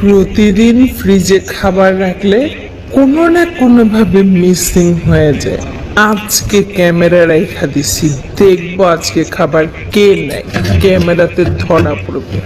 প্রতিদিন ফ্রিজে খাবার রাখলে কোনো না কোনো ভাবে মিসিং হয়ে যায়। আজকে ক্যামেরা রেখা দিছি, দেখবো আজকে খাবার কে নেয়, ক্যামেরাতে ধরা পড়বে।